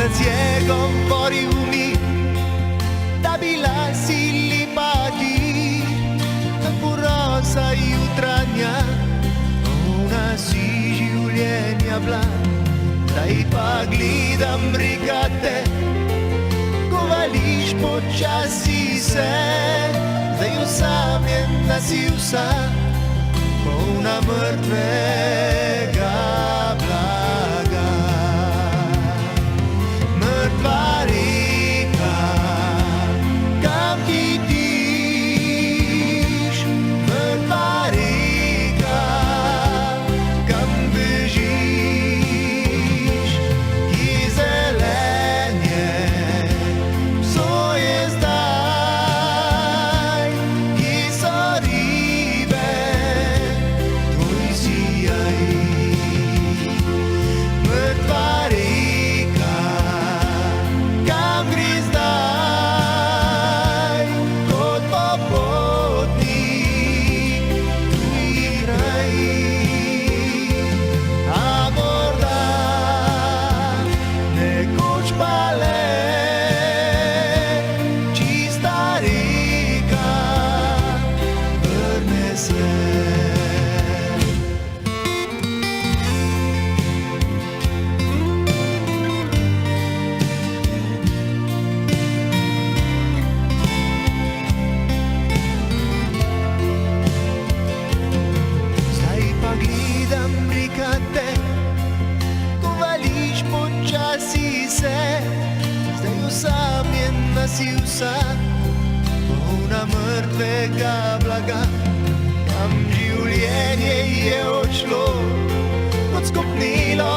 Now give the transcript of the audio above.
Takrat je govoril mi, da bila si lepa ti, tako roza jutranja, polna si življenja bila. Zdaj pa gledam regate, ko vališ počasi se, zdaj osamljena si vsa, polna mrtvega blaga. Mrtva reka, kam hitiš, mrtva reka, kam bežiš, kje zelenje, vso je zdaj, kje so ribe, tvoj sijaj. Mrtva reka, kam gre zdaj, kot popotnik, tuji kraj. A morda nekoč pa le čista reka vrne se. Zdaj pa gledam regate, ko vališ počasi se, zdaj osamljena si vsa, polna mrtvega blaga. Kam življenje je odšlo, kot skopnelo